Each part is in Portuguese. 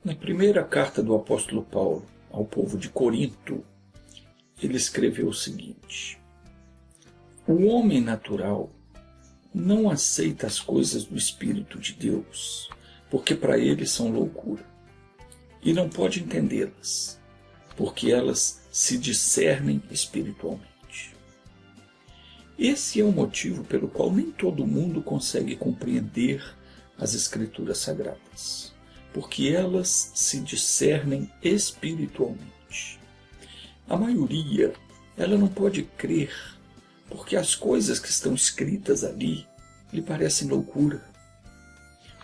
Na primeira carta do apóstolo Paulo ao povo de Corinto, ele escreveu o seguinte: o homem natural não aceita as coisas do Espírito de Deus, porque para ele são loucura, e não pode entendê-las, porque elas se discernem espiritualmente. Esse é o motivo pelo qual nem todo mundo consegue compreender as Escrituras Sagradas, porque elas se discernem espiritualmente. A maioria, ela não pode crer, porque as coisas que estão escritas ali lhe parecem loucura.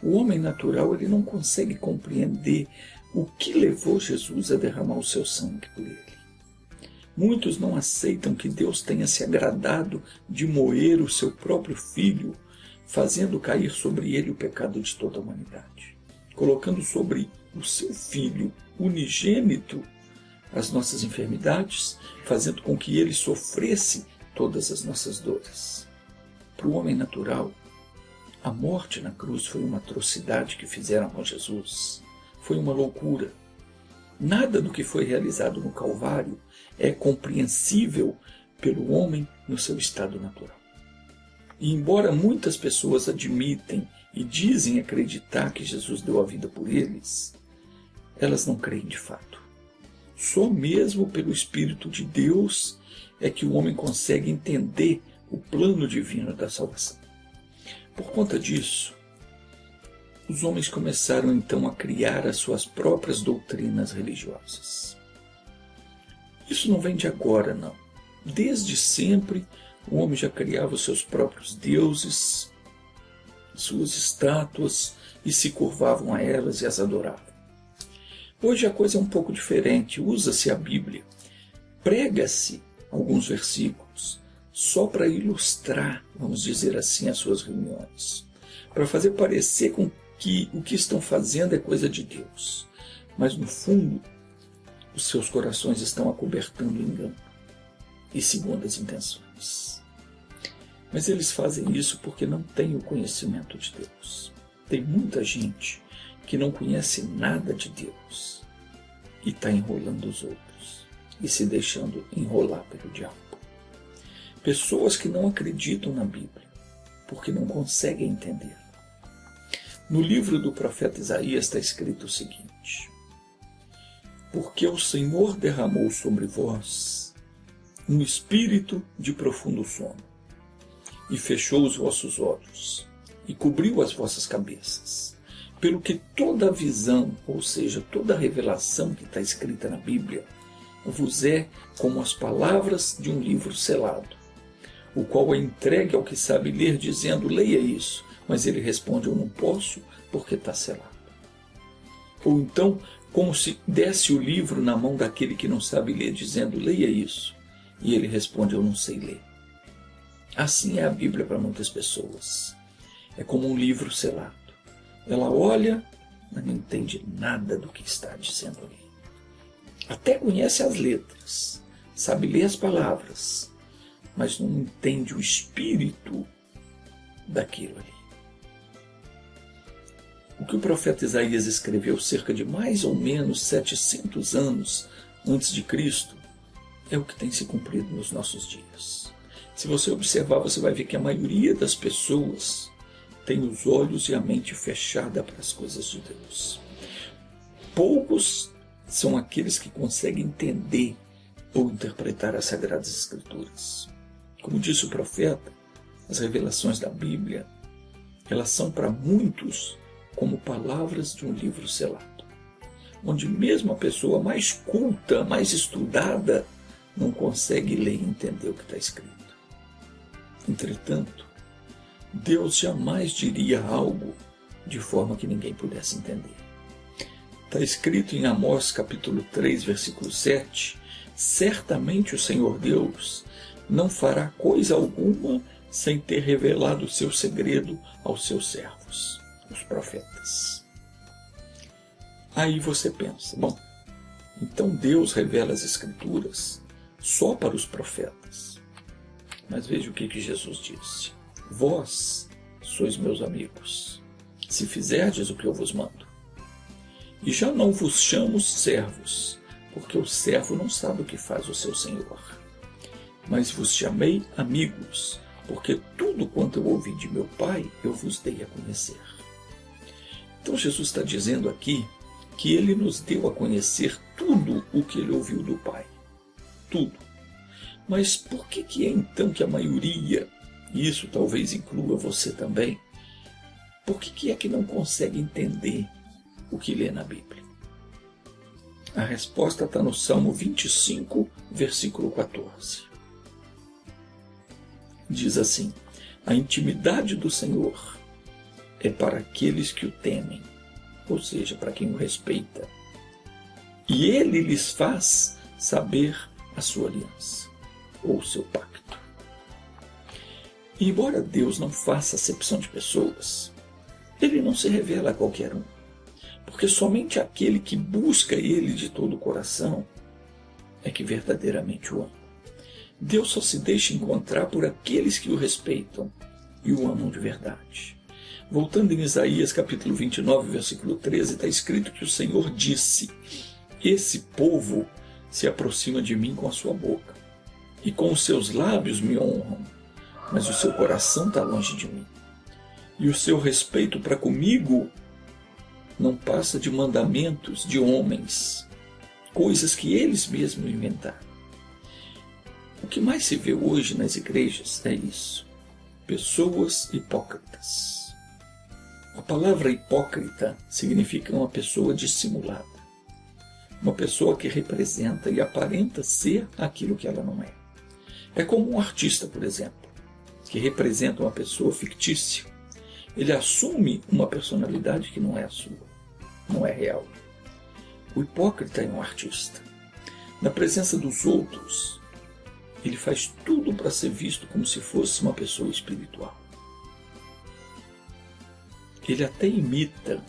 O homem natural, ele não consegue compreender o que levou Jesus a derramar o seu sangue por ele. Muitos não aceitam que Deus tenha se agradado de moer o seu próprio Filho, fazendo cair sobre ele o pecado de toda a humanidade, colocando sobre o seu Filho unigênito as nossas enfermidades, fazendo com que ele sofresse todas as nossas dores. Para o homem natural, a morte na cruz foi uma atrocidade que fizeram com Jesus. Foi uma loucura. Nada do que foi realizado no Calvário é compreensível pelo homem no seu estado natural. E embora muitas pessoas admitem e dizem acreditar que Jesus deu a vida por eles, elas não creem de fato. Só mesmo pelo Espírito de Deus é que o homem consegue entender o plano divino da salvação. Por conta disso, os homens começaram então a criar as suas próprias doutrinas religiosas. Isso não vem de agora, não. Desde sempre, o homem já criava os seus próprios deuses, suas estátuas, e se curvavam a elas e as adoravam. Hoje a coisa é um pouco diferente. Usa-se a Bíblia, prega-se alguns versículos, só para ilustrar, vamos dizer assim, as suas reuniões, para fazer parecer com que o que estão fazendo é coisa de Deus, mas no fundo os seus corações estão acobertando o engano e segundas intenções. Mas eles fazem isso porque não têm o conhecimento de Deus. Tem muita gente que não conhece nada de Deus e está enrolando os outros e se deixando enrolar pelo diabo. Pessoas que não acreditam na Bíblia porque não conseguem entender. No livro do profeta Isaías está escrito o seguinte: porque o Senhor derramou sobre vós um espírito de profundo sono, e fechou os vossos olhos, e cobriu as vossas cabeças, pelo que toda a visão, ou seja, toda a revelação que está escrita na Bíblia, vos é como as palavras de um livro selado, o qual é entregue ao que sabe ler, dizendo: leia isso, mas ele responde: eu não posso, porque está selado. Ou então, como se desse o livro na mão daquele que não sabe ler, dizendo: leia isso, e ele responde: eu não sei ler. Assim é a Bíblia para muitas pessoas. É como um livro selado. Ela olha, mas não entende nada do que está dizendo ali. Até conhece as letras, sabe ler as palavras, mas não entende o espírito daquilo ali. O que o profeta Isaías escreveu cerca de mais ou menos 700 anos antes de Cristo é o que tem se cumprido nos nossos dias. Se você observar, você vai ver que a maioria das pessoas tem os olhos e a mente fechada para as coisas de Deus. Poucos são aqueles que conseguem entender ou interpretar as Sagradas Escrituras. Como disse o profeta, as revelações da Bíblia, elas são para muitos como palavras de um livro selado, onde mesmo a pessoa mais culta, mais estudada, não consegue ler e entender o que está escrito. Entretanto, Deus jamais diria algo de forma que ninguém pudesse entender. Está escrito em Amós capítulo 3, versículo 7, certamente o Senhor Deus não fará coisa alguma sem ter revelado o seu segredo aos seus servos, os profetas. Aí você pensa, bom, então Deus revela as Escrituras só para os profetas. Mas veja o que Jesus disse: vós sois meus amigos, se fizerdes o que eu vos mando. E já não vos chamo servos, porque o servo não sabe o que faz o seu senhor. Mas vos chamei amigos, porque tudo quanto eu ouvi de meu Pai, eu vos dei a conhecer. Então Jesus está dizendo aqui que ele nos deu a conhecer tudo o que ele ouviu do Pai. Tudo. Mas por que é então que a maioria, e isso talvez inclua você também, por que é que não consegue entender o que lê na Bíblia? A resposta está no Salmo 25, versículo 14. Diz assim: a intimidade do Senhor é para aqueles que o temem, ou seja, para quem o respeita. E ele lhes faz saber a sua aliança, ou o seu pacto. E embora Deus não faça acepção de pessoas, ele não se revela a qualquer um, porque somente aquele que busca ele de todo o coração é que verdadeiramente o ama. Deus só se deixa encontrar por aqueles que o respeitam e o amam de verdade. Voltando em Isaías capítulo 29, versículo 13, está escrito que o Senhor disse: esse povo se aproxima de mim com a sua boca, e com os seus lábios me honram, mas o seu coração está longe de mim. E o seu respeito para comigo não passa de mandamentos de homens, coisas que eles mesmos inventaram. O que mais se vê hoje nas igrejas é isso: pessoas hipócritas. A palavra hipócrita significa uma pessoa dissimulada, uma pessoa que representa e aparenta ser aquilo que ela não é. É como um artista, por exemplo, que representa uma pessoa fictícia. Ele assume uma personalidade que não é a sua, não é real. O hipócrita é um artista. Na presença dos outros, ele faz tudo para ser visto como se fosse uma pessoa espiritual. Ele até imita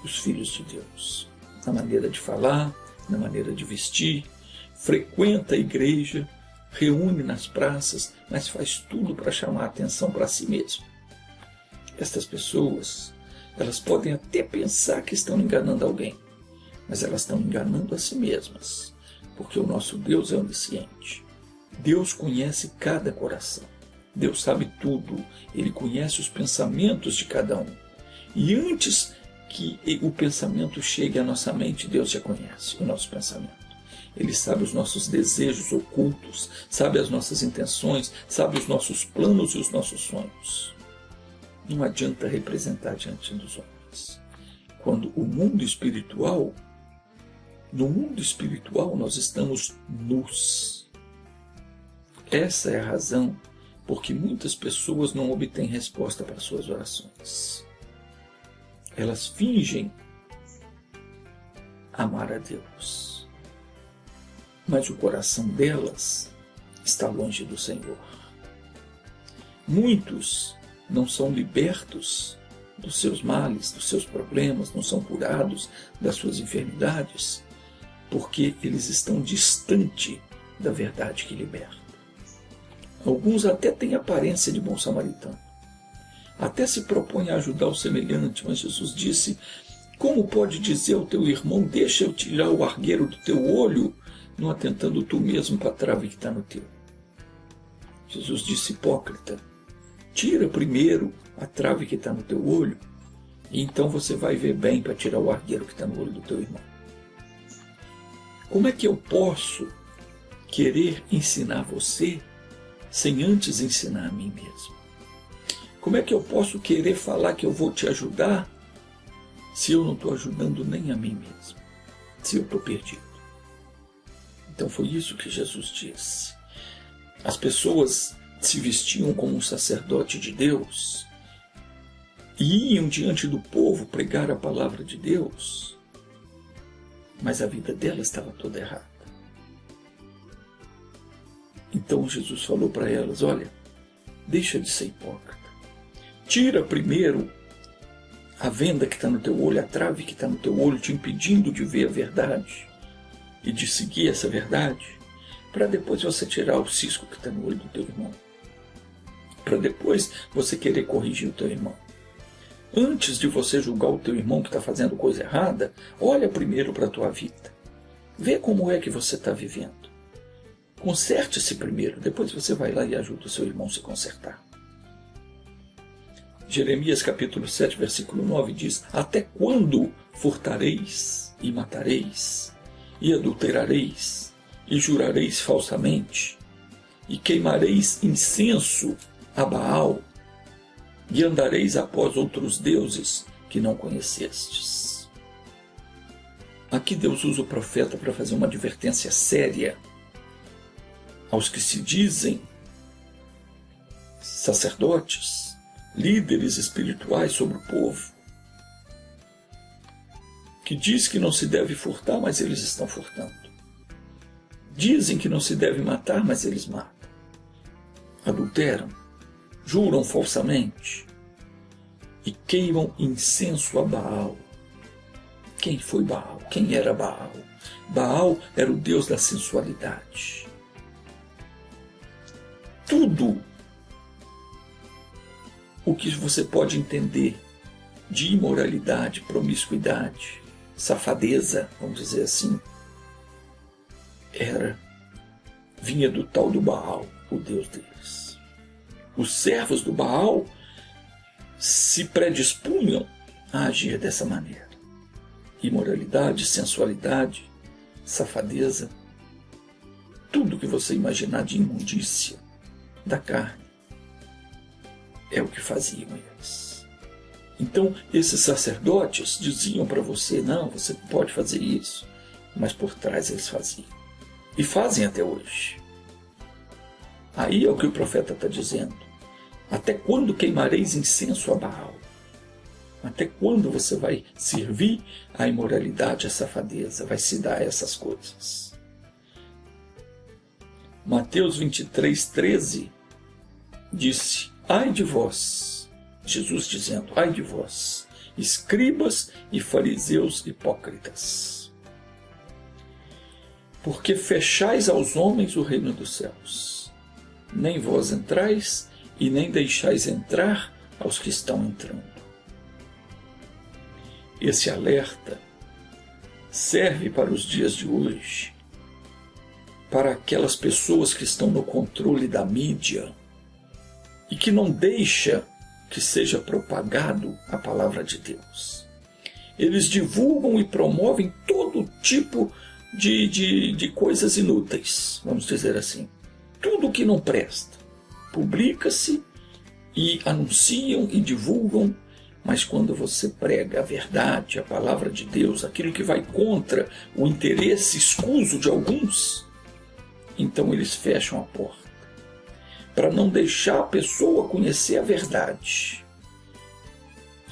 os filhos de Deus, na maneira de falar, na maneira de vestir, frequenta a igreja, reúne nas praças, mas faz tudo para chamar a atenção para si mesmo. Estas pessoas, elas podem até pensar que estão enganando alguém, mas elas estão enganando a si mesmas, porque o nosso Deus é onisciente. Deus conhece cada coração. Deus sabe tudo. Ele conhece os pensamentos de cada um. E antes que o pensamento chegue à nossa mente, Deus já conhece o nosso pensamento. Ele sabe os nossos desejos ocultos, sabe as nossas intenções, sabe os nossos planos e os nossos sonhos. Não adianta representar diante dos homens. Quando no mundo espiritual nós estamos nus. Essa é a razão porque muitas pessoas não obtêm resposta para suas orações. Elas fingem amar a Deus, mas o coração delas está longe do Senhor. Muitos não são libertos dos seus males, dos seus problemas, não são curados das suas enfermidades, porque eles estão distante da verdade que liberta. Alguns até têm aparência de bom samaritano, até se propõem a ajudar o semelhante, mas Jesus disse: como pode dizer ao teu irmão, deixa eu tirar o argueiro do teu olho, não atentando tu mesmo para a trave que está no teu? Jesus disse: hipócrita, tira primeiro a trave que está no teu olho, e então você vai ver bem para tirar o argueiro que está no olho do teu irmão. Como é que eu posso querer ensinar você sem antes ensinar a mim mesmo? Como é que eu posso querer falar que eu vou te ajudar se eu não estou ajudando nem a mim mesmo, se eu estou perdido? Então foi isso que Jesus disse. As pessoas se vestiam como um sacerdote de Deus e iam diante do povo pregar a palavra de Deus, mas a vida delas estava toda errada. Então Jesus falou para elas: olha, deixa de ser hipócrita. Tira primeiro a venda que está no teu olho, a trave que está no teu olho, te impedindo de ver a verdade e de seguir essa verdade, para depois você tirar o cisco que está no olho do teu irmão, para depois você querer corrigir o teu irmão. Antes de você julgar o teu irmão que está fazendo coisa errada, olha primeiro para a tua vida. Vê como é que você está vivendo. Conserte-se primeiro, depois você vai lá e ajuda o seu irmão a se consertar. Jeremias capítulo 7, versículo 9 diz: Até quando furtareis e matareis, e adulterareis, e jurareis falsamente, e queimareis incenso a Baal, e andareis após outros deuses que não conhecestes. Aqui Deus usa o profeta para fazer uma advertência séria aos que se dizem sacerdotes, líderes espirituais sobre o povo, que diz que não se deve furtar, mas eles estão furtando. Dizem que não se deve matar, mas eles matam. Adulteram, juram falsamente e queimam incenso a Baal. Quem foi Baal? Quem era Baal? Baal era o deus da sensualidade. Tudo o que você pode entender de imoralidade, promiscuidade, safadeza, vamos dizer assim, vinha do tal do Baal, o deus deles. Os servos do Baal se predispunham a agir dessa maneira. Imoralidade, sensualidade, safadeza, tudo que você imaginar de imundícia da carne, é o que faziam eles. Então, esses sacerdotes diziam para você: não, você pode fazer isso, mas por trás eles faziam. E fazem até hoje. Aí é o que o profeta está dizendo. Até quando queimareis incenso a Baal? Até quando você vai servir à imoralidade, à safadeza, vai se dar a essas coisas? Mateus 23, 13 disse: ai de vós, Jesus dizendo, ai de vós, escribas e fariseus hipócritas, porque fechais aos homens o reino dos céus. Nem vós entrais e nem deixais entrar aos que estão entrando. Esse alerta serve para os dias de hoje, para aquelas pessoas que estão no controle da mídia e que não deixa que seja propagado a palavra de Deus. Eles divulgam e promovem todo tipo de coisas inúteis, vamos dizer assim. Tudo que não presta. Publica-se e anunciam e divulgam, mas quando você prega a verdade, a palavra de Deus, aquilo que vai contra o interesse escuso de alguns, então eles fecham a porta, para não deixar a pessoa conhecer a verdade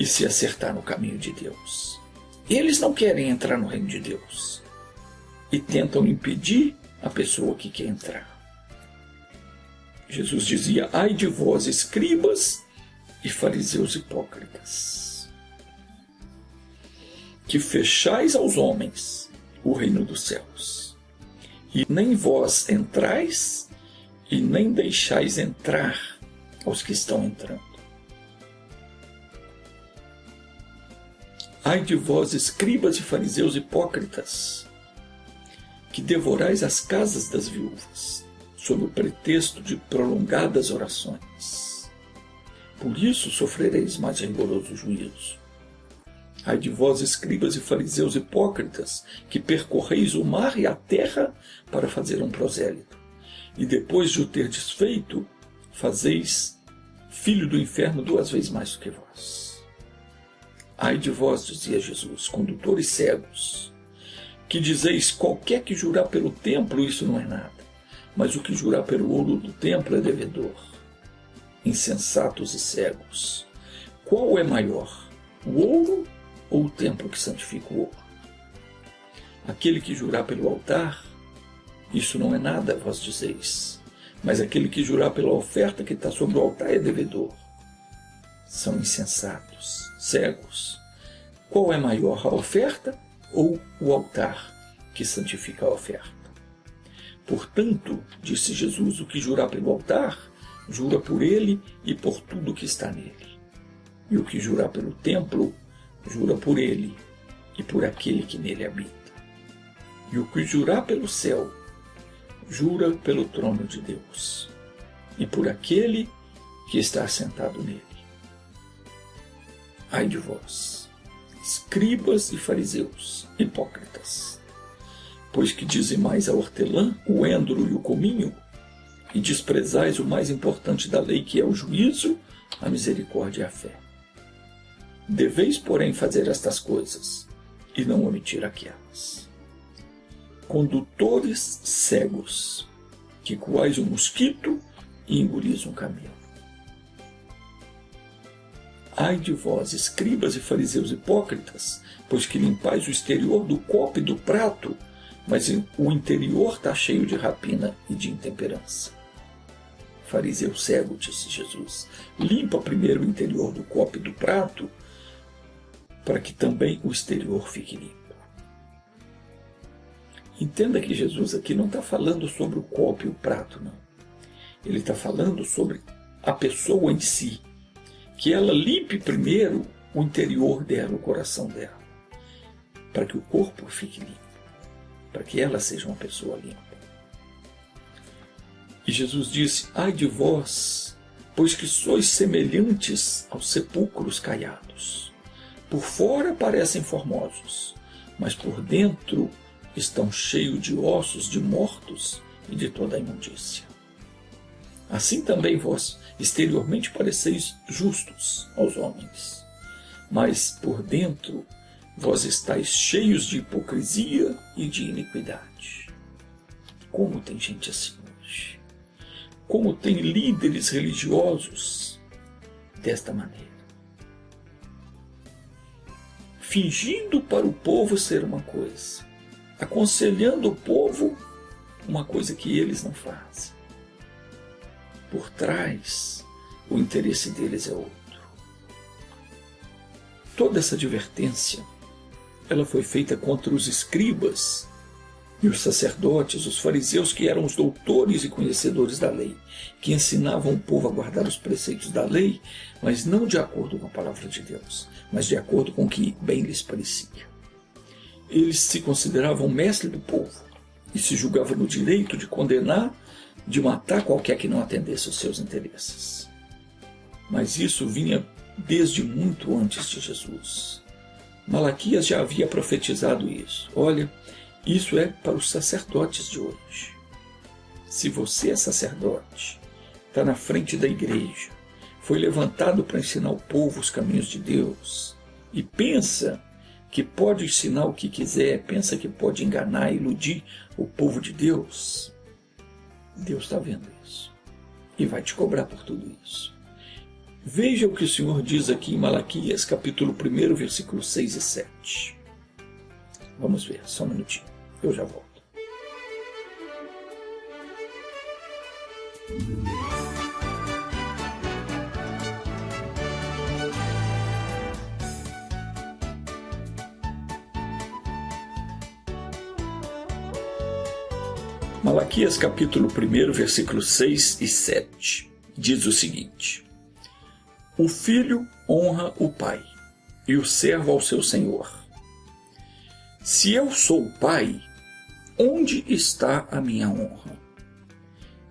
e se acertar no caminho de Deus. Eles não querem entrar no reino de Deus e tentam impedir a pessoa que quer entrar. Jesus dizia: ai de vós, escribas e fariseus hipócritas, que fechais aos homens o reino dos céus, e nem vós entrais e nem deixais entrar aos que estão entrando. Ai de vós, escribas e fariseus hipócritas, que devorais as casas das viúvas, sob o pretexto de prolongadas orações. Por isso sofrereis mais rigoroso juízo. Ai de vós, escribas e fariseus hipócritas, que percorreis o mar e a terra para fazer um prosélito, e depois de o ter desfeito, fazeis filho do inferno 2 vezes mais do que vós. Ai de vós, dizia Jesus, condutores cegos, que dizeis: qualquer que jurar pelo templo, isso não é nada, mas o que jurar pelo ouro do templo é devedor. Insensatos e cegos, qual é maior, o ouro ou o templo que santifica o ouro? Aquele que jurar pelo altar, isso não é nada, vós dizeis, mas aquele que jurar pela oferta que está sobre o altar é devedor. São insensatos, cegos. Qual é maior, a oferta ou o altar que santifica a oferta? Portanto, disse Jesus, o que jurar pelo altar, jura por ele e por tudo que está nele. E o que jurar pelo templo, jura por ele e por aquele que nele habita. E o que jurar pelo céu, jura pelo trono de Deus e por aquele que está assentado nele. Ai de vós, escribas e fariseus, hipócritas, pois que dizimais a hortelã, o endro e o cominho, e desprezais o mais importante da lei, que é o juízo, a misericórdia e a fé. Deveis, porém, fazer estas coisas, e não omitir aquelas. Condutores cegos, que coais um mosquito e engolis um camelo. Ai de vós, escribas e fariseus hipócritas, pois que limpais o exterior do copo e do prato, mas o interior está cheio de rapina e de intemperança. Fariseu cego, disse Jesus, limpa primeiro o interior do copo e do prato, para que também o exterior fique limpo. Entenda que Jesus aqui não está falando sobre o copo e o prato, não. Ele está falando sobre a pessoa em si, que ela limpe primeiro o interior dela, o coração dela, para que o corpo fique limpo, para que ela seja uma pessoa limpa. E Jesus disse, ai de vós, pois que sois semelhantes aos sepulcros caiados. Por fora parecem formosos, mas por dentro estão cheios de ossos de mortos e de toda a imundícia. Assim também vós, exteriormente pareceis justos aos homens, mas por dentro vós estáis cheios de hipocrisia e de iniquidade. Como tem gente assim hoje? Como tem líderes religiosos desta maneira? Fingindo para o povo ser uma coisa, aconselhando o povo uma coisa que eles não fazem. Por trás, o interesse deles é outro. Toda essa advertência, ela foi feita contra os escribas e os sacerdotes, os fariseus, que eram os doutores e conhecedores da lei, que ensinavam o povo a guardar os preceitos da lei, mas não de acordo com a palavra de Deus, mas de acordo com o que bem lhes parecia. Eles se consideravam mestre do povo e se julgavam no direito de condenar, de matar qualquer que não atendesse aos seus interesses. Mas isso vinha desde muito antes de Jesus. Malaquias já havia profetizado isso. Olha, isso é para os sacerdotes de hoje. Se você é sacerdote, está na frente da igreja, foi levantado para ensinar o povo os caminhos de Deus, e pensa que pode ensinar o que quiser, pensa que pode enganar e iludir o povo de Deus, Deus está vendo isso e vai te cobrar por tudo isso. Veja o que o Senhor diz aqui em Malaquias, capítulo 1, versículos 6 e 7. Vamos ver, só um minutinho, eu já volto. Malaquias capítulo 1, versículos 6 e 7, diz o seguinte: o filho honra o pai, e o servo ao seu senhor. Se eu sou o pai, onde está a minha honra?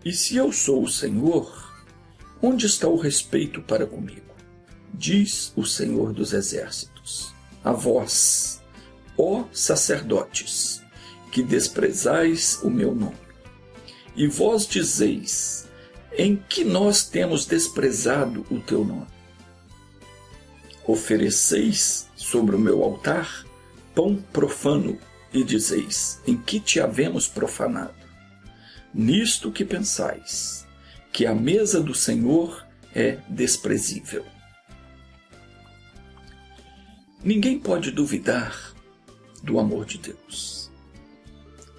E se eu sou o senhor, onde está o respeito para comigo? Diz o Senhor dos Exércitos, a vós, ó sacerdotes, que desprezais o meu nome. E vós dizeis, em que nós temos desprezado o teu nome? Ofereceis sobre o meu altar pão profano, e dizeis, em que te havemos profanado? Nisto que pensais, que a mesa do Senhor é desprezível. Ninguém pode duvidar do amor de Deus.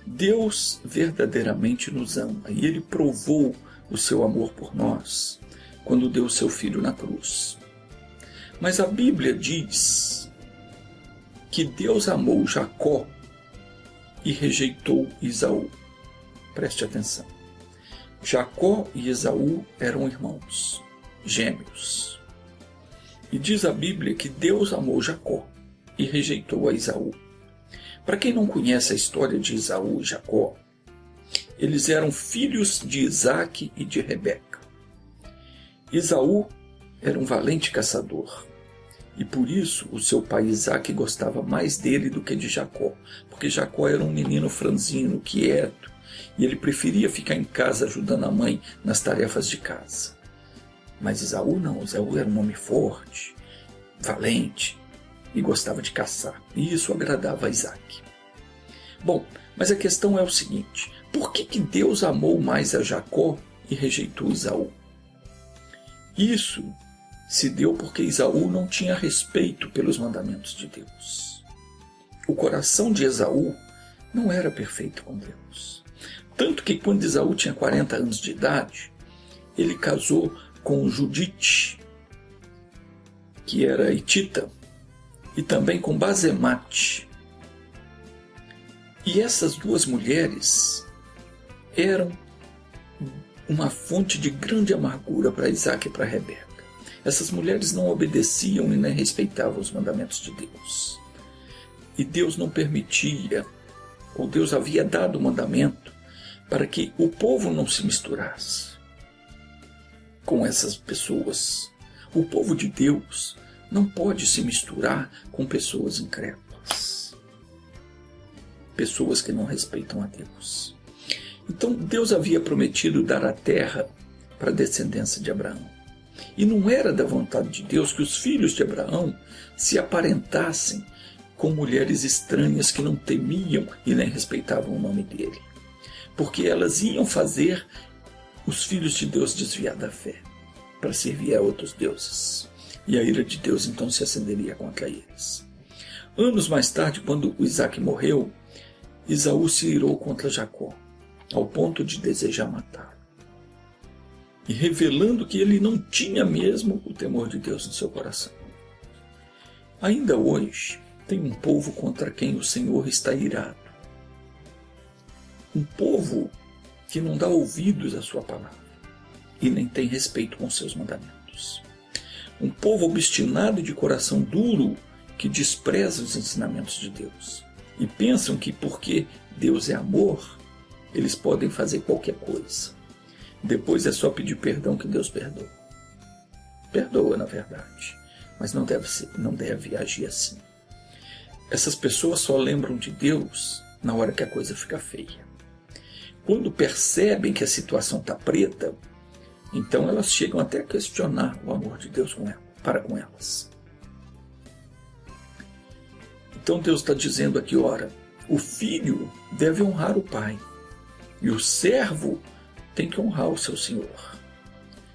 Deus verdadeiramente nos ama e Ele provou o seu amor por nós quando deu o seu Filho na cruz. Mas a Bíblia diz que Deus amou Jacó e rejeitou Esaú. Preste atenção. Jacó e Esaú eram irmãos, gêmeos. E diz a Bíblia que Deus amou Jacó e rejeitou a Esaú. Para quem não conhece a história de Esaú e Jacó, eles eram filhos de Isaque e de Rebeca. Esaú era um valente caçador, e por isso o seu pai Isaque gostava mais dele do que de Jacó, porque Jacó era um menino franzino, quieto, e ele preferia ficar em casa ajudando a mãe nas tarefas de casa. Mas Esaú não, Esaú era um homem forte, valente, e gostava de caçar, e isso agradava a Isaque. Bom, mas a questão é o seguinte: por que Deus amou mais a Jacó e rejeitou Esaú? Isso se deu porque Esaú não tinha respeito pelos mandamentos de Deus. O coração de Esaú não era perfeito com Deus. Tanto que quando Esaú tinha 40 anos de idade, ele casou com Judite, que era hitita, e também com Basemate. E essas duas mulheres eram uma fonte de grande amargura para Isaque e para Rebeca. Essas mulheres não obedeciam e nem respeitavam os mandamentos de Deus. E Deus não permitia, ou Deus havia dado o mandamento para que o povo não se misturasse com essas pessoas. O povo de Deus não pode se misturar com pessoas incrédulas, pessoas que não respeitam a Deus. Então Deus havia prometido dar a terra para a descendência de Abraão. E não era da vontade de Deus que os filhos de Abraão se aparentassem com mulheres estranhas que não temiam e nem respeitavam o nome dele, porque elas iam fazer os filhos de Deus desviar da fé para servir a outros deuses. E a ira de Deus então se acenderia contra eles. Anos mais tarde, quando Isaque morreu, Esaú se irou contra Jacó, ao ponto de desejar matá-lo, e revelando que ele não tinha mesmo o temor de Deus no seu coração. Ainda hoje, tem um povo contra quem o Senhor está irado. Um povo que não dá ouvidos à sua palavra e nem tem respeito com seus mandamentos. Um povo obstinado e de coração duro que despreza os ensinamentos de Deus e pensam que porque Deus é amor, eles podem fazer qualquer coisa. Depois é só pedir perdão que Deus perdoa. Perdoa, na verdade, mas não deve agir assim. Essas pessoas só lembram de Deus na hora que a coisa fica feia. Quando percebem que a situação está preta, então elas chegam até a questionar o amor de Deus para com elas. Então Deus está dizendo aqui, ora, o filho deve honrar o pai, e o servo tem que honrar o seu senhor.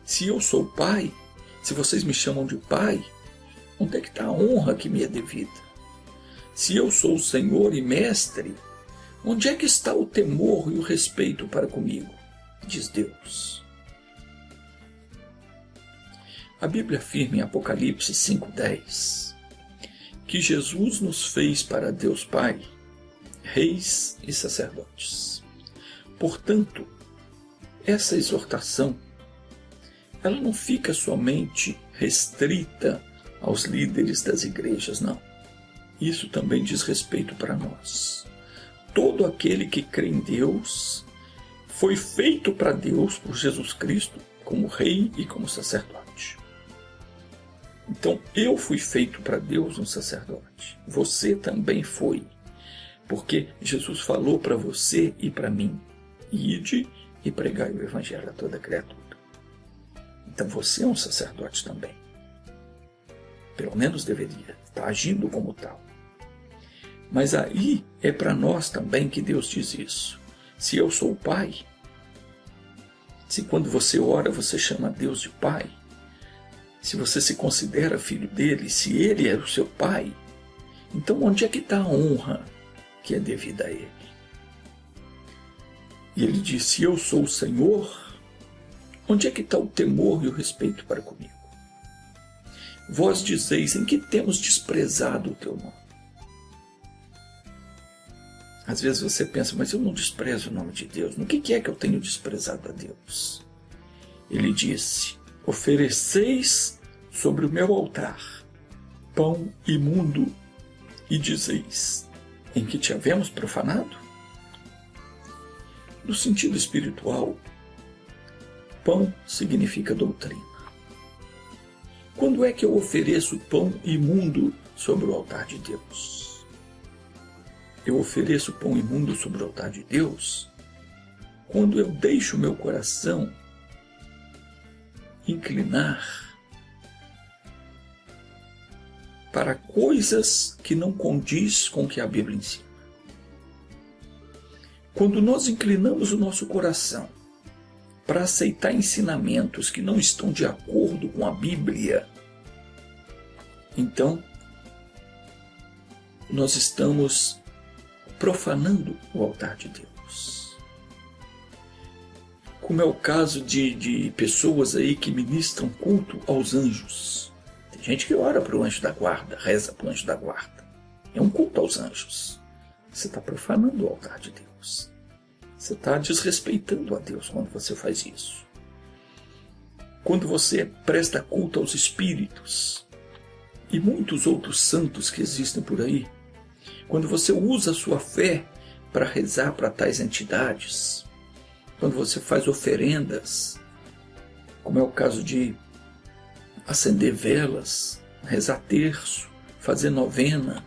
Se eu sou pai, se vocês me chamam de pai, onde é que está a honra que me é devida? Se eu sou o Senhor e mestre, onde é que está o temor e o respeito para comigo? Diz Deus. A Bíblia afirma em Apocalipse 5:10 que Jesus nos fez para Deus Pai reis e sacerdotes. Portanto, essa exortação, ela não fica somente restrita aos líderes das igrejas, não. Isso também diz respeito para nós. Todo aquele que crê em Deus foi feito para Deus por Jesus Cristo como rei e como sacerdote. Então, eu fui feito para Deus um sacerdote. Você também foi. Porque Jesus falou para você e para mim: ide e pregai o evangelho a toda criatura. Então você é um sacerdote também. Pelo menos deveria estar agindo como tal. Mas aí é para nós também que Deus diz isso. Se eu sou o pai, se quando você ora você chama Deus de pai, se você se considera filho dele, se ele é o seu pai, então onde é que está a honra que é devida a ele? E ele diz: se eu sou o Senhor, onde é que está o temor e o respeito para comigo? Vós dizeis: em que temos desprezado o teu nome? Às vezes você pensa: mas eu não desprezo o nome de Deus. No que é que eu tenho desprezado a Deus? Ele disse: ofereceis sobre o meu altar pão imundo, e dizeis: em que te havemos profanado? No sentido espiritual, pão significa doutrina. Quando é que eu ofereço pão imundo sobre o altar de Deus? Eu ofereço pão imundo sobre o altar de Deus quando eu deixo meu coração inclinar para coisas que não condiz com o que a Bíblia ensina. Quando nós inclinamos o nosso coração para aceitar ensinamentos que não estão de acordo com a Bíblia, então nós estamos profanando o altar de Deus. Como é o caso de pessoas aí que ministram culto aos anjos. Tem gente que ora para o anjo da guarda, reza para o anjo da guarda. É um culto aos anjos. Você está profanando o altar de Deus. Você está desrespeitando a Deus quando você faz isso. Quando você presta culto aos espíritos e muitos outros santos que existem por aí, quando você usa a sua fé para rezar para tais entidades, quando você faz oferendas, como é o caso de acender velas, rezar terço, fazer novena,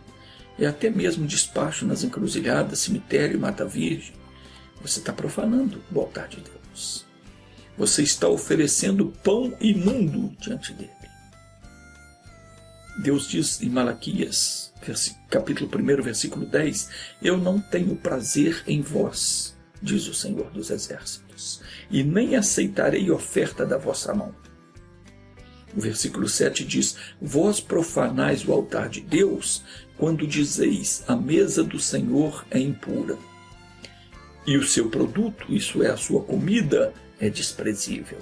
e até mesmo despacho nas encruzilhadas, cemitério e mata virgem, você está profanando o altar de Deus. Você está oferecendo pão imundo diante dele. Deus diz em Malaquias, capítulo 1, versículo 10, eu não tenho prazer em vós, diz o Senhor dos Exércitos, e nem aceitarei oferta da vossa mão. O versículo 7 diz, vós profanais o altar de Deus, quando dizeis, a mesa do Senhor é impura. E o seu produto, isso é a sua comida, é desprezível.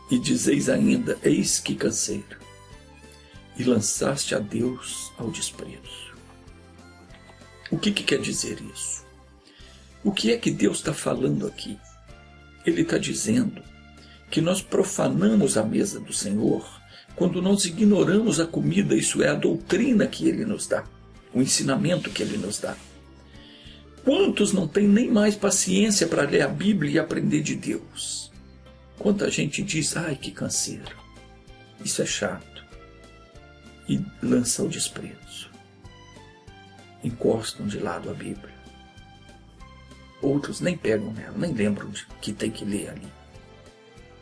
E dizeis ainda, eis que canseiro, e lançaste a Deus ao desprezo. O que quer dizer isso? O que é que Deus está falando aqui? Ele está dizendo que nós profanamos a mesa do Senhor quando nós ignoramos a comida, isso é, a doutrina que Ele nos dá, o ensinamento que Ele nos dá. Quantos não têm nem mais paciência para ler a Bíblia e aprender de Deus? Quanta gente diz, ai que canseiro, isso é chato, e lança o desprezo. Encostam de lado a Bíblia. Outros nem pegam nela, nem lembram de que tem que ler ali.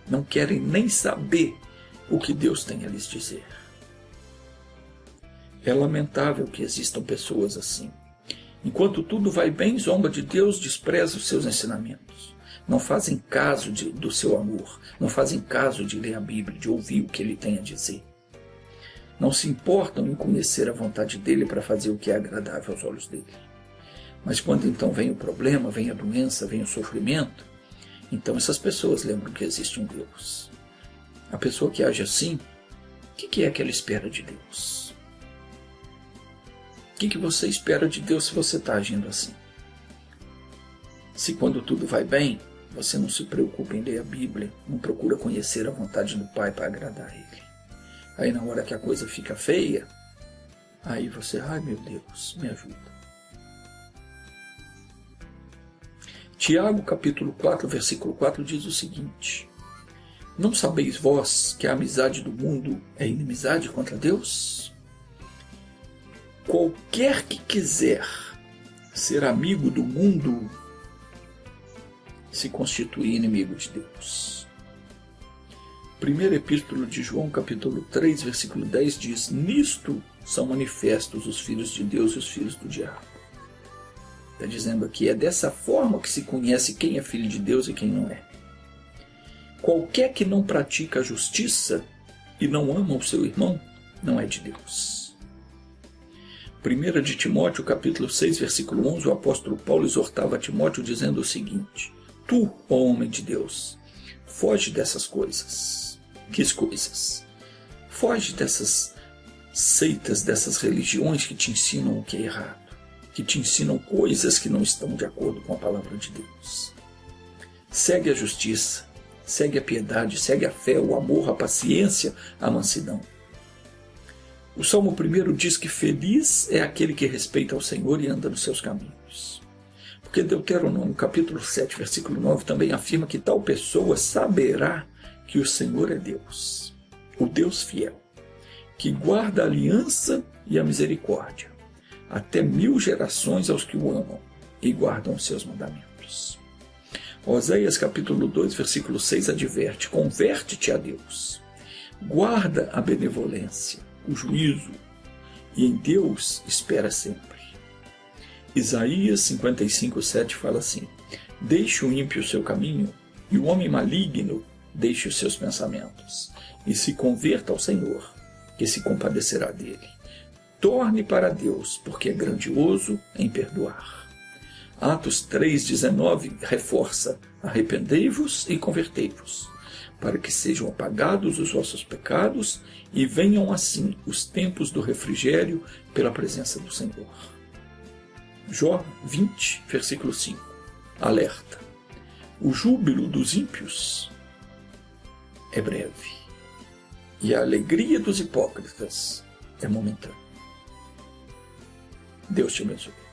Não querem nem saber o que Deus tem a lhes dizer. É lamentável que existam pessoas assim. Enquanto tudo vai bem, zomba de Deus, despreza os seus ensinamentos. Não fazem caso do seu amor, não fazem caso de ler a Bíblia, de ouvir o que Ele tem a dizer. Não se importam em conhecer a vontade dEle para fazer o que é agradável aos olhos dEle. Mas quando então vem o problema, vem a doença, vem o sofrimento, então essas pessoas lembram que existe um Deus. A pessoa que age assim, o que é que ela espera de Deus? O que você espera de Deus se você está agindo assim? Se quando tudo vai bem, você não se preocupa em ler a Bíblia, não procura conhecer a vontade do Pai para agradar a Ele. Aí na hora que a coisa fica feia, aí você, ai meu Deus, me ajuda. Tiago capítulo 4, versículo 4 diz o seguinte, não sabeis vós que a amizade do mundo é inimizade contra Deus? Qualquer que quiser ser amigo do mundo se constitui inimigo de Deus. Primeira epístola de João, capítulo 3, versículo 10 diz, nisto são manifestos os filhos de Deus e os filhos do diabo. Está dizendo aqui, é dessa forma que se conhece quem é filho de Deus e quem não é. Qualquer que não pratica a justiça e não ama o seu irmão, não é de Deus. 1 de Timóteo, capítulo 6, versículo 11, o apóstolo Paulo exortava a Timóteo dizendo o seguinte, tu, ó homem de Deus, foge dessas coisas. Que coisas? Foge dessas seitas, dessas religiões que te ensinam o que é errado, que te ensinam coisas que não estão de acordo com a palavra de Deus. Segue a justiça, segue a piedade, segue a fé, o amor, a paciência, a mansidão. O Salmo 1 diz que feliz é aquele que respeita ao Senhor e anda nos seus caminhos. Porque Deuteronômio, capítulo 7, versículo 9, também afirma que tal pessoa saberá que o Senhor é Deus, o Deus fiel, que guarda a aliança e a misericórdia, até 1000 gerações aos que o amam e guardam os seus mandamentos. Oséias capítulo 2, versículo 6 adverte: converte-te a Deus, guarda a benevolência, o juízo, e em Deus espera sempre. Isaías 55, 7 fala assim: deixe o ímpio o seu caminho, e o homem maligno deixe os seus pensamentos, e se converta ao Senhor, que se compadecerá dele. Torne para Deus, porque é grandioso em perdoar. Atos 3,19 reforça: arrependei-vos e convertei-vos, para que sejam apagados os vossos pecados e venham assim os tempos do refrigério pela presença do Senhor. Jó 20, versículo 5, alerta: o júbilo dos ímpios é breve, e a alegria dos hipócritas é momentânea. Deus te abençoe.